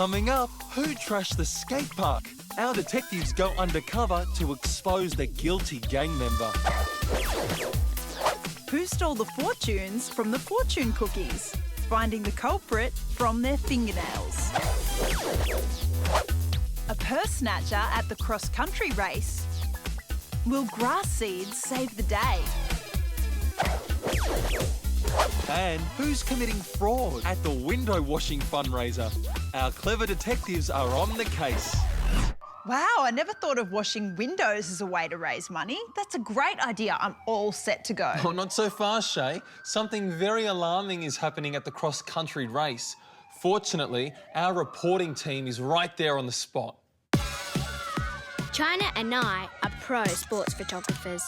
Coming up, who trashed the skate park? Our detectives go undercover to expose the guilty gang member. Who stole the fortunes from the fortune cookies? Finding the culprit from their fingernails. A purse snatcher at the cross-country race. Will grass seeds save the day? And who's committing fraud at the window washing fundraiser? Our clever detectives are on the case. Wow, I never thought of washing windows as a way to raise money. That's a great idea. I'm all set to go. Oh, not so fast, Shay. Something very alarming is happening at the cross-country race. Fortunately, our reporting team is right there on the spot. China and I are pro sports photographers.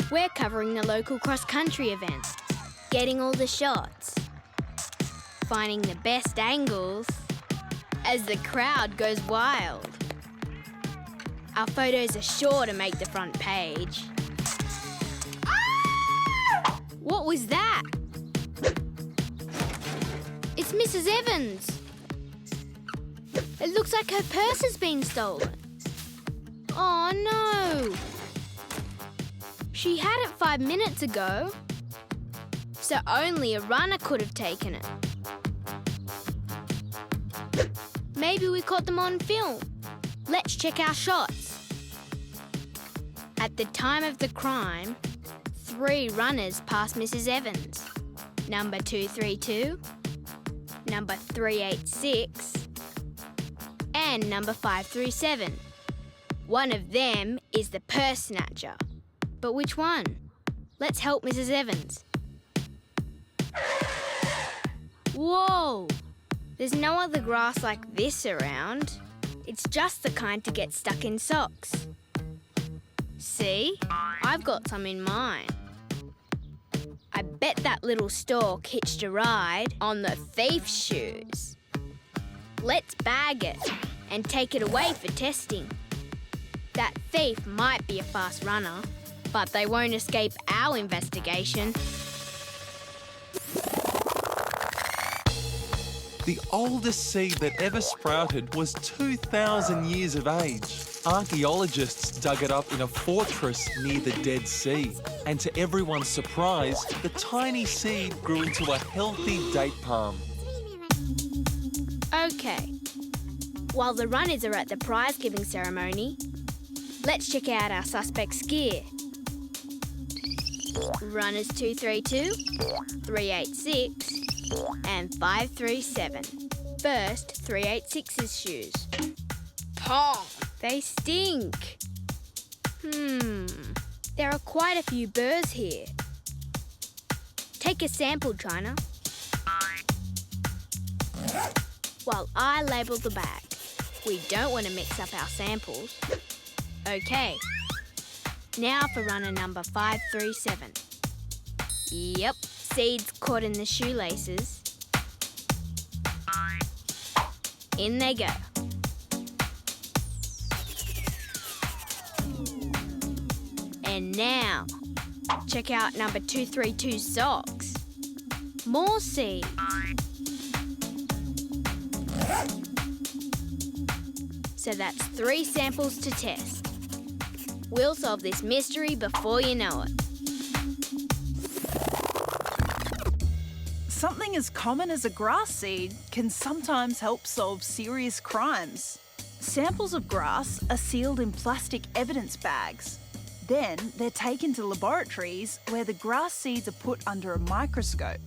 We're covering the local cross-country event, getting all the shots, finding the best angles as the crowd goes wild. Our photos are sure to make the front page. Ah! What was that? It's Mrs. Evans. It looks like her purse has been stolen. Oh no! She had it 5 minutes ago, so only a runner could have taken it. Maybe we caught them on film. Let's check our shots. At the time of the crime, 3 runners passed Mrs. Evans. Number 232, number 386, and number 537. One of them is the purse snatcher. But which one? Let's help Mrs. Evans. Whoa! There's no other grass like this around. It's just the kind to get stuck in socks. See? I've got some in mine. I bet that little stalk hitched a ride on the thief's shoes. Let's bag it and take it away for testing. That thief might be a fast runner, but they won't escape our investigation. The oldest seed that ever sprouted was 2,000 years of age. Archaeologists dug it up in a fortress near the Dead Sea. And to everyone's surprise, the tiny seed grew into a healthy date palm. Okay. While the runners are at the prize-giving ceremony, let's check out our suspect's gear. Runners 232, 386, and 537. First, 386's shoes. Oh, they stink. There are quite a few burrs here. Take a sample, China. While I label the bag. We don't want to mix up our samples. Okay. Now for runner number 537. Yep, seeds caught in the shoelaces. In they go. And now, check out number 232's socks. More seeds. So that's 3 samples to test. We'll solve this mystery before you know it. Something as common as a grass seed can sometimes help solve serious crimes. Samples of grass are sealed in plastic evidence bags. Then they're taken to laboratories where the grass seeds are put under a microscope.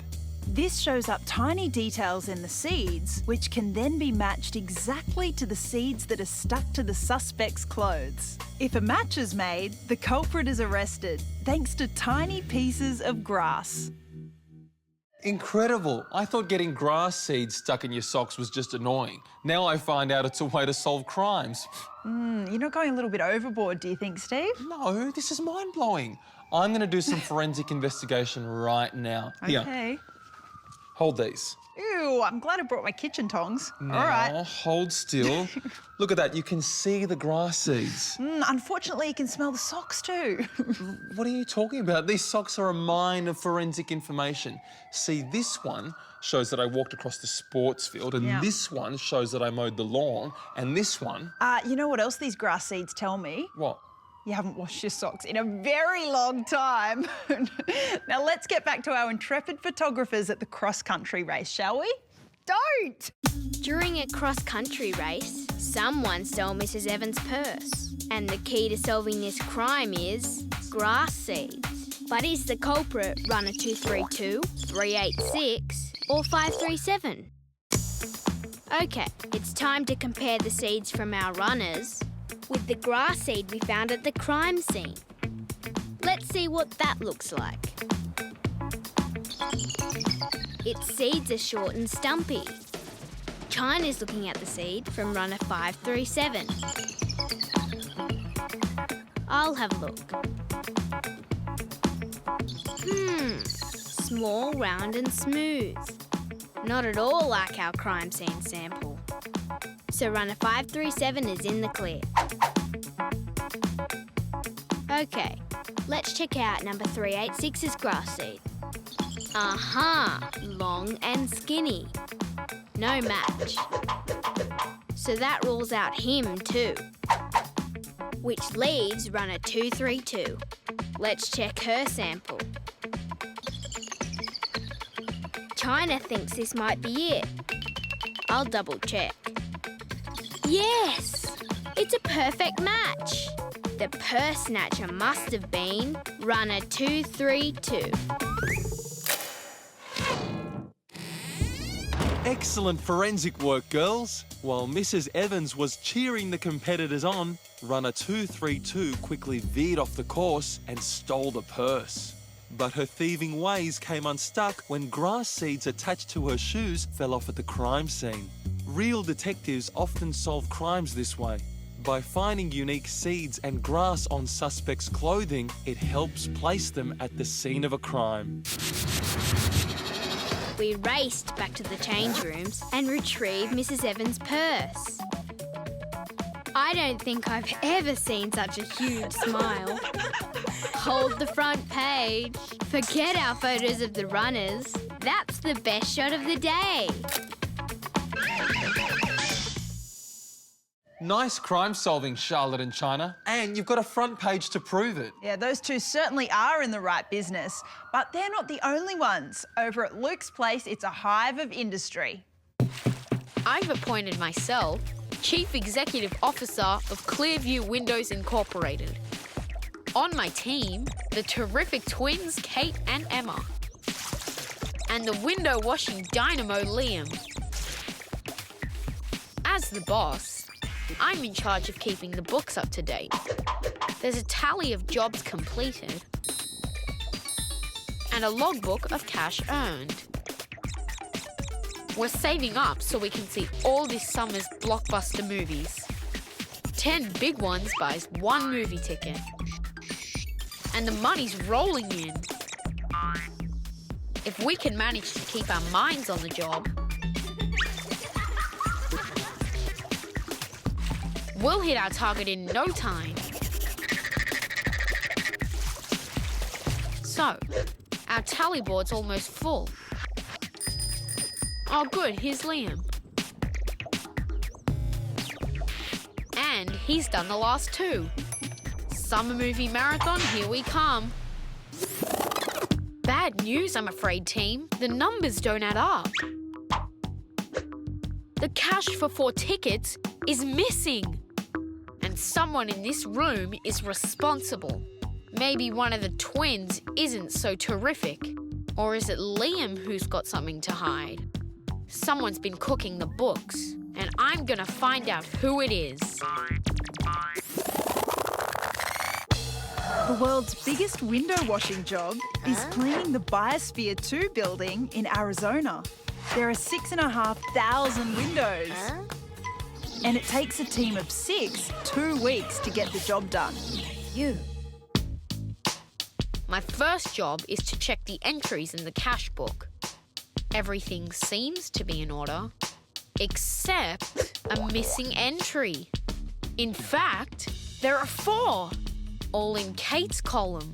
This shows up tiny details in the seeds, which can then be matched exactly to the seeds that are stuck to the suspect's clothes. If a match is made, the culprit is arrested, thanks to tiny pieces of grass. Incredible. I thought getting grass seeds stuck in your socks was just annoying. Now I find out it's a way to solve crimes. You're not going a little bit overboard, do you think, Steve? No, this is mind-blowing. I'm going to do some forensic investigation right now. Okay. Hold these. Ew, I'm glad I brought my kitchen tongs. Now, All right. hold still. Look at that, you can see the grass seeds. Unfortunately, you can smell the socks too. What are you talking about? These socks are a mine of forensic information. See, this one shows that I walked across the sports field, and this one shows that I mowed the lawn, and this one... You know what else these grass seeds tell me? What? You haven't washed your socks in a very long time. Now let's get back to our intrepid photographers at the cross-country race, shall we? Don't! During a cross-country race, someone stole Mrs. Evans' purse. And the key to solving this crime is grass seeds. But is the culprit runner 232, 386 or 537? OK, it's time to compare the seeds from our runners with the grass seed we found at the crime scene. Let's see what that looks like. Its seeds are short and stumpy. China's looking at the seed from runner 537. I'll have a look. Small, round and smooth. Not at all like our crime scene sample. So runner 537 is in the clear. OK, let's check out number 386's grass seed. Long and skinny. No match. So that rules out him too. Which leaves runner 232. Let's check her sample. China thinks this might be it. I'll double check. Yes! It's a perfect match. The purse snatcher must have been runner 232. Excellent forensic work, girls. While Mrs. Evans was cheering the competitors on, runner 232 quickly veered off the course and stole the purse. But her thieving ways came unstuck when grass seeds attached to her shoes fell off at the crime scene. Real detectives often solve crimes this way. By finding unique seeds and grass on suspects' clothing, it helps place them at the scene of a crime. We raced back to the change rooms and retrieved Mrs. Evans' purse. I don't think I've ever seen such a huge smile. Hold the front page. Forget our photos of the runners. That's the best shot of the day. Nice crime solving, Charlotte and China. And you've got a front page to prove it. Yeah, those two certainly are in the right business. But they're not the only ones. Over at Luke's place, it's a hive of industry. I've appointed myself Chief Executive Officer of Clearview Windows Incorporated. On my team, the terrific twins Kate and Emma. And the window washing dynamo Liam. As the boss, I'm in charge of keeping the books up to date. There's a tally of jobs completed and a logbook of cash earned. We're saving up so we can see all this summer's blockbuster movies. 10 big ones buys 1 movie ticket. And the money's rolling in. If we can manage to keep our minds on the job, we'll hit our target in no time. So, our tally board's almost full. Oh good, here's Liam. And he's done the last 2. Summer movie marathon, here we come. Bad news, I'm afraid, team. The numbers don't add up. The cash for 4 tickets is missing. And someone in this room is responsible. Maybe one of the twins isn't so terrific. Or is it Liam who's got something to hide? Someone's been cooking the books, and I'm gonna find out who it is. The world's biggest window washing job is cleaning the Biosphere 2 building in Arizona. There are 6,500 windows. And it takes a team of 6, 2 weeks to get the job done. My first job is to check the entries in the cash book. Everything seems to be in order, except a missing entry. In fact, there are 4, all in Kate's column.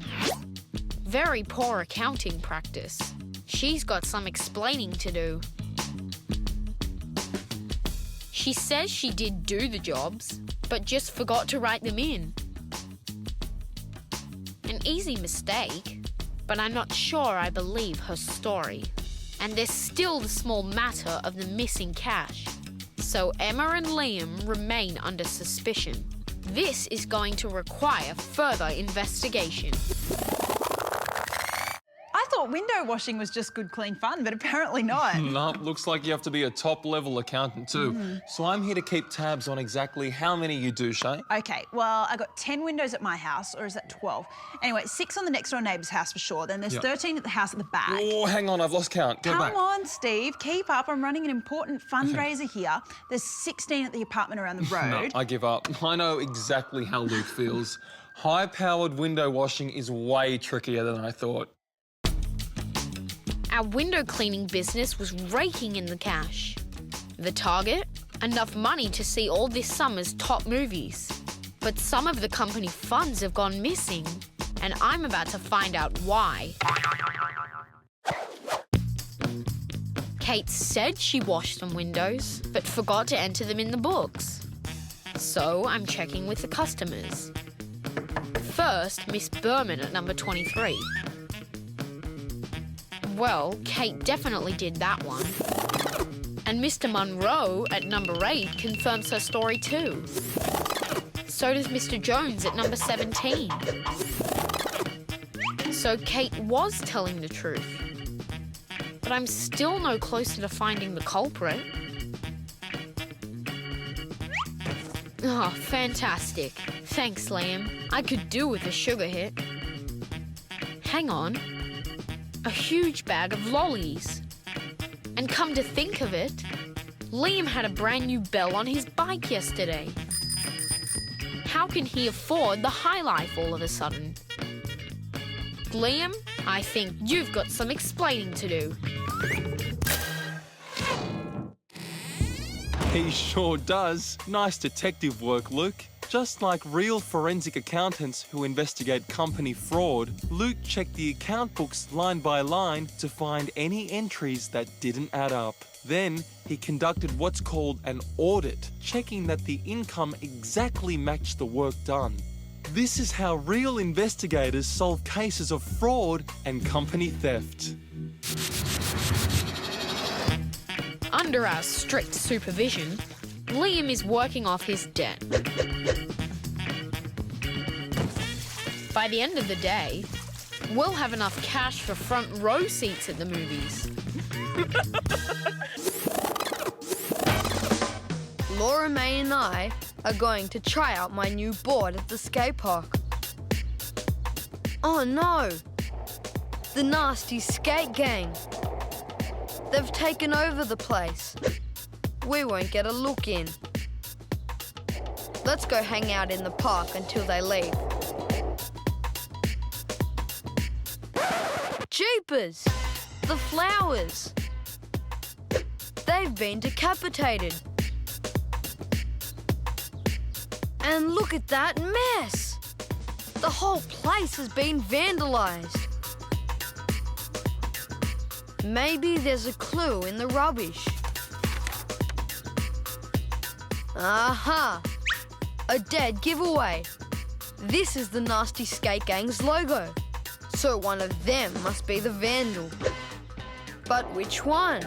Very poor accounting practice. She's got some explaining to do. She says she did do the jobs, but just forgot to write them in. An easy mistake, but I'm not sure I believe her story. And there's still the small matter of the missing cash. So Emma and Liam remain under suspicion. This is going to require further investigation. I thought window washing was just good, clean fun, but apparently not. No, looks like you have to be a top-level accountant too. So I'm here to keep tabs on exactly how many you do, Shay. Okay, well, I got 10 windows at my house, or is that 12? Anyway, 6 on the next door neighbour's house for sure. Then there's 13 at the house at the back. Oh, hang on, I've lost count. Go back. Come on, Steve, keep up. I'm running an important fundraiser here. There's 16 at the apartment around the road. No, I give up. I know exactly how Luke feels. High-powered window washing is way trickier than I thought. Our window cleaning business was raking in the cash. The target? Enough money to see all this summer's top movies. But some of the company funds have gone missing, and I'm about to find out why. Kate said she washed some windows, but forgot to enter them in the books. So I'm checking with the customers. First, Miss Berman at number 23. Well, Kate definitely did that one. And Mr. Munro at number 8 confirms her story too. So does Mr. Jones at number 17. So Kate was telling the truth. But I'm still no closer to finding the culprit. Oh, fantastic. Thanks, Liam. I could do with a sugar hit. Hang on. A huge bag of lollies. And come to think of it, Liam had a brand new bell on his bike yesterday. How can he afford the high life all of a sudden? Liam, I think you've got some explaining to do. He sure does. Nice detective work, Luke. Just like real forensic accountants who investigate company fraud, Luke checked the account books line by line to find any entries that didn't add up. Then he conducted what's called an audit, checking that the income exactly matched the work done. This is how real investigators solve cases of fraud and company theft. Under our strict supervision, Liam is working off his debt. By the end of the day, we'll have enough cash for front row seats at the movies. Laura May and I are going to try out my new board at the skate park. Oh no! The nasty skate gang. They've taken over the place. We won't get a look in. Let's go hang out in the park until they leave. Jeepers! The flowers! They've been decapitated. And look at that mess! The whole place has been vandalized. Maybe there's a clue in the rubbish. Aha! A dead giveaway. This is the nasty skate gang's logo. So one of them must be the vandal. But which one?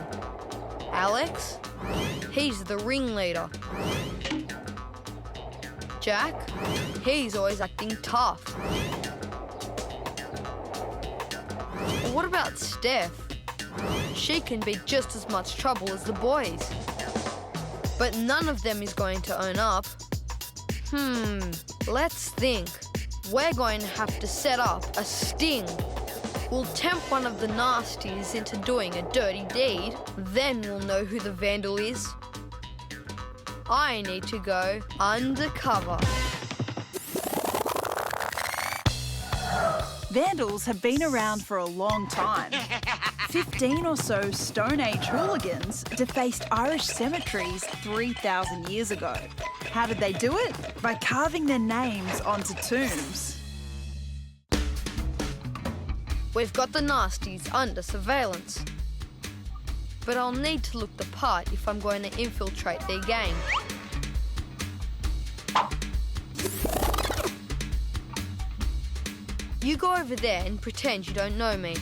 Alex? He's the ringleader. Jack? He's always acting tough. What about Steph? She can be just as much trouble as the boys. But none of them is going to own up. Let's think. We're going to have to set up a sting. We'll tempt one of the nasties into doing a dirty deed. Then we'll know who the vandal is. I need to go undercover. Vandals have been around for a long time. 15 or so Stone Age hooligans defaced Irish cemeteries 3,000 years ago. How did they do it? By carving their names onto tombs. We've got the nasties under surveillance. But I'll need to look the part if I'm going to infiltrate their gang. You go over there and pretend you don't know me.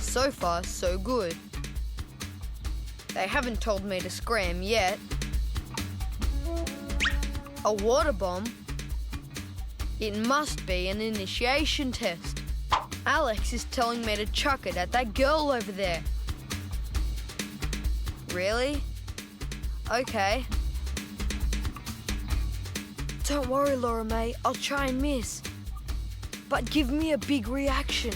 So far, so good. They haven't told me to scram yet. A water bomb? It must be an initiation test. Alex is telling me to chuck it at that girl over there. Really? Okay. Don't worry, Laura May, I'll try and miss. But give me a big reaction.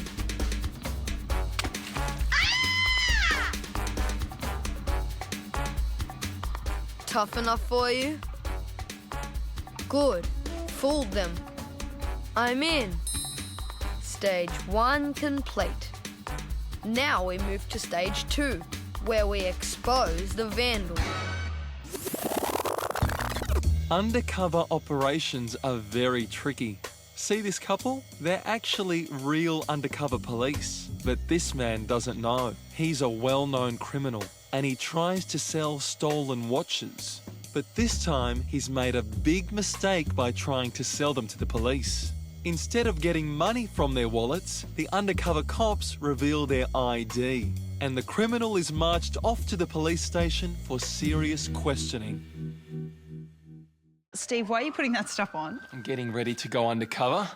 Tough enough for you? Good. Fooled them. I'm in. Stage 1 complete. Now we move to stage 2, where we expose the vandal. Undercover operations are very tricky. See this couple? They're actually real undercover police. But this man doesn't know. He's a well-known criminal and he tries to sell stolen watches. But this time, he's made a big mistake by trying to sell them to the police. Instead of getting money from their wallets, the undercover cops reveal their ID. And the criminal is marched off to the police station for serious questioning. Steve, why are you putting that stuff on? I'm getting ready to go undercover.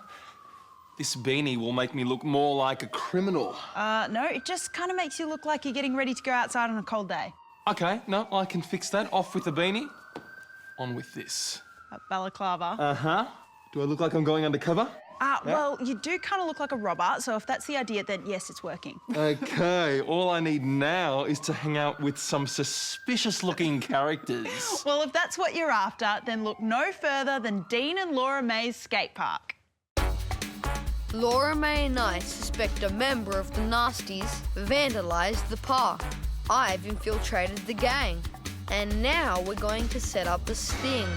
This beanie will make me look more like a criminal. No, it just kind of makes you look like you're getting ready to go outside on a cold day. Okay, no, I can fix that. Off with the beanie. On with this. A balaclava. Uh-huh. Do I look like I'm going undercover? Well, you do kind of look like a robber, so if that's the idea, then yes, it's working. Okay, all I need now is to hang out with some suspicious-looking characters. Well, if that's what you're after, then look no further than Dean and Laura May's skate park. Laura May and I suspect a member of the nasties vandalised the park. I've infiltrated the gang, and now we're going to set up a sting.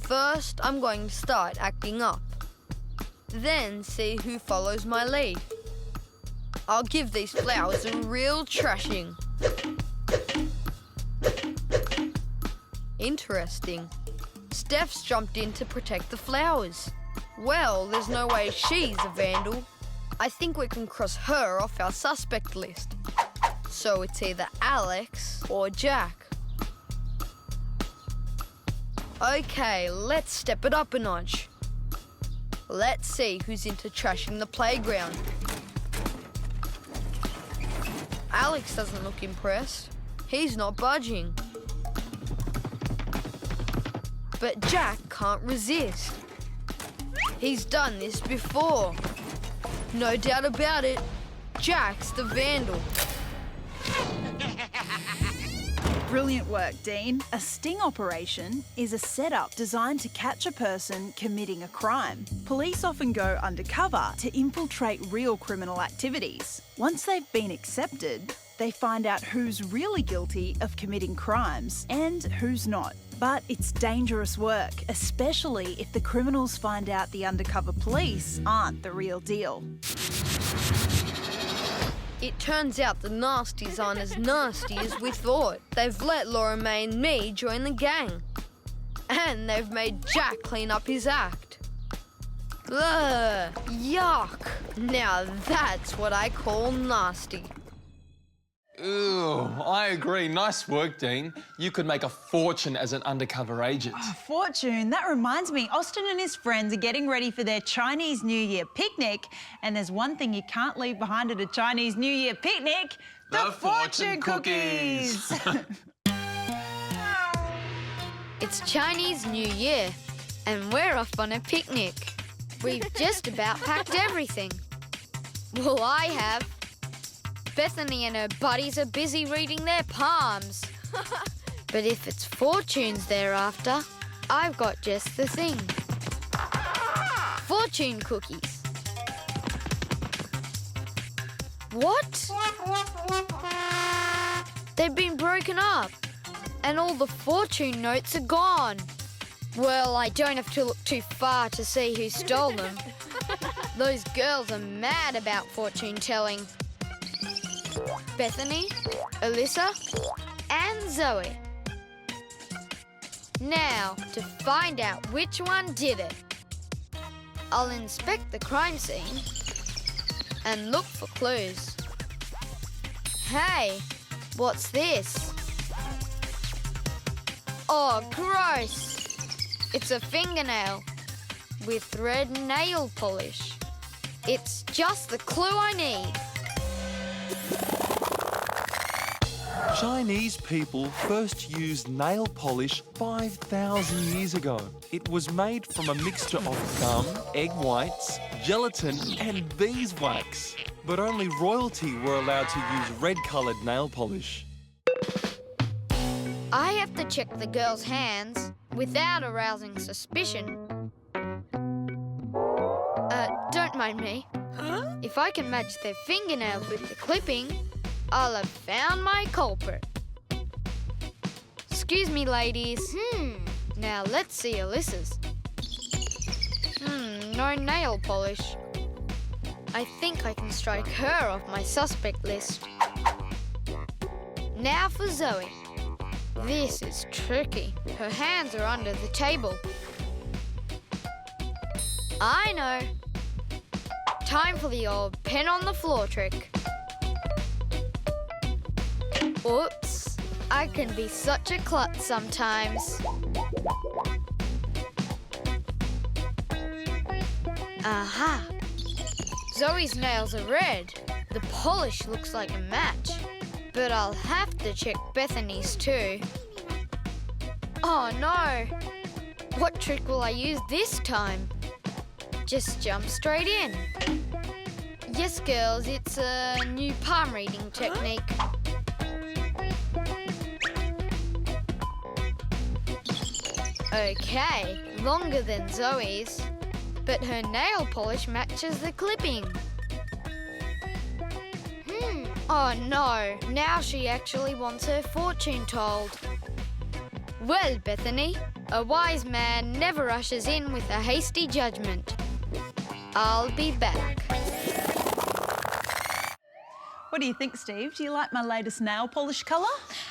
First, I'm going to start acting up, then see who follows my lead. I'll give these flowers a real trashing. Interesting. Steph's jumped in to protect the flowers. Well, there's no way she's a vandal. I think we can cross her off our suspect list. So it's either Alex or Jack. Okay, let's step it up a notch. Let's see who's into trashing the playground. Alex doesn't look impressed. He's not budging. But Jack can't resist. He's done this before. No doubt about it, Jack's the vandal. Brilliant work, Dean. A sting operation is a setup designed to catch a person committing a crime. Police often go undercover to infiltrate real criminal activities. Once they've been accepted, they find out who's really guilty of committing crimes and who's not. But it's dangerous work, especially if the criminals find out the undercover police aren't the real deal. It turns out the nasties aren't as nasty as we thought. They've let Laura May and me join the gang. And they've made Jack clean up his act. Ugh, yuck. Now that's what I call nasty. Ooh, I agree. Nice work, Dean. You could make a fortune as an undercover agent. Oh, fortune. That reminds me, Austin and his friends are getting ready for their Chinese New Year picnic. And there's one thing you can't leave behind at a Chinese New Year picnic. The fortune cookies. It's Chinese New Year, and we're off on a picnic. We've just about packed everything. Well, I have. Bethany and her buddies are busy reading their palms. But if it's fortunes they're after, I've got just the thing. Fortune cookies. What? They've been broken up, and all the fortune notes are gone. Well, I don't have to look too far to see who stole them. Those girls are mad about fortune telling. Bethany, Alyssa, and Zoe. Now, to find out which one did it. I'll inspect the crime scene and look for clues. Hey, what's this? Oh, gross! It's a fingernail with red nail polish. It's just the clue I need. Chinese people first used nail polish 5,000 years ago. It was made from a mixture of gum, egg whites, gelatin and beeswax. But only royalty were allowed to use red-coloured nail polish. I have to check the girls' hands without arousing suspicion. Don't mind me. Huh? If I can match their fingernails with the clipping, I'll have found my culprit. Excuse me, ladies. Now let's see Alyssa's. No nail polish. I think I can strike her off my suspect list. Now for Zoe. This is tricky. Her hands are under the table. I know. Time for the old pen on the floor trick. Oops, I can be such a klutz sometimes. Aha! Zoe's nails are red. The polish looks like a match. But I'll have to check Bethany's too. Oh no! What trick will I use this time? Just jump straight in. Yes, girls, it's a new palm reading technique. Okay, longer than Zoe's, but her nail polish matches the clipping. Oh no, now she actually wants her fortune told. Well, Bethany, a wise man never rushes in with a hasty judgment. I'll be back. What do you think, Steve? Do you like my latest nail polish colour?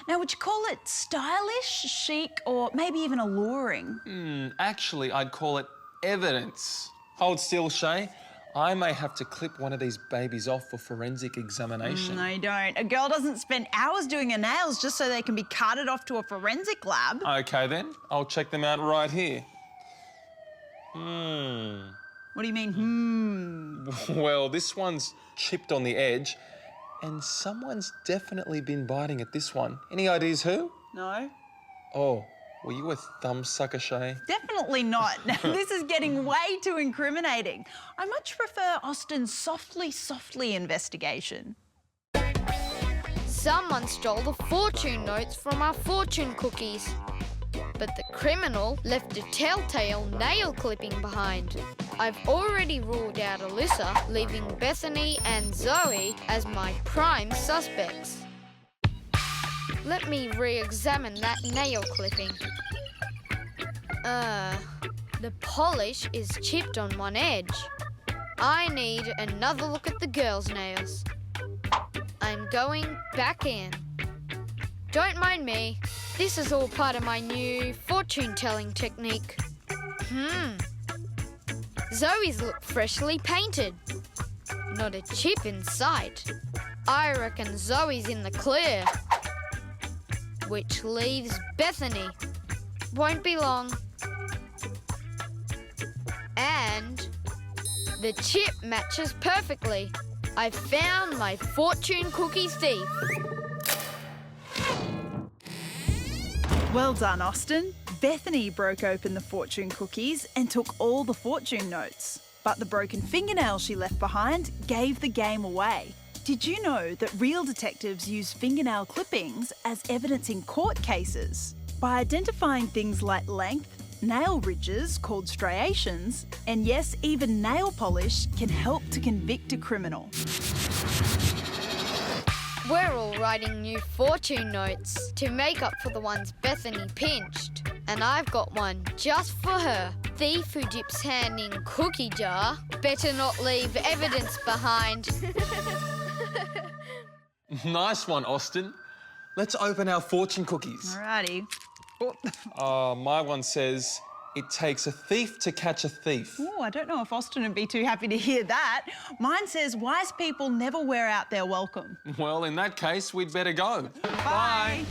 Now, would you call it stylish, chic, or maybe even alluring? Actually, I'd call it evidence. Hold still, Shay. I may have to clip one of these babies off for forensic examination. No, you don't. A girl doesn't spend hours doing her nails just so they can be carted off to a forensic lab. OK then, I'll check them out right here. What do you mean, Well, this one's chipped on the edge and someone's definitely been biting at this one. Any ideas who? No. Oh, were you a thumb sucker, Shay? Definitely not. This is getting way too incriminating. I much prefer Austin's softly investigation. Someone stole the fortune notes from our fortune cookies. But the criminal left a telltale nail clipping behind. I've already ruled out Alyssa, leaving Bethany and Zoe as my prime suspects. Let me re-examine that nail clipping. The polish is chipped on one edge. I need another look at the girls' nails. I'm going back in. Don't mind me. This is all part of my new fortune-telling technique. Zoe's look freshly painted. Not a chip in sight. I reckon Zoe's in the clear. Which leaves Bethany. Won't be long. And the chip matches perfectly. I've found my fortune cookie thief. Well done, Austin. Bethany broke open the fortune cookies and took all the fortune notes. But the broken fingernail she left behind gave the game away. Did you know that real detectives use fingernail clippings as evidence in court cases? By identifying things like length, nail ridges called striations, and yes, even nail polish can help to convict a criminal. We're all writing new fortune notes to make up for the ones Bethany pinched. And I've got one just for her. Thief who dips hand in cookie jar better not leave evidence behind. Nice one, Austin. Let's open our fortune cookies. Alrighty. My one says, it takes a thief to catch a thief. Oh, I don't know if Austin would be too happy to hear that. Mine says wise people never wear out their welcome. Well, in that case, we'd better go. Bye.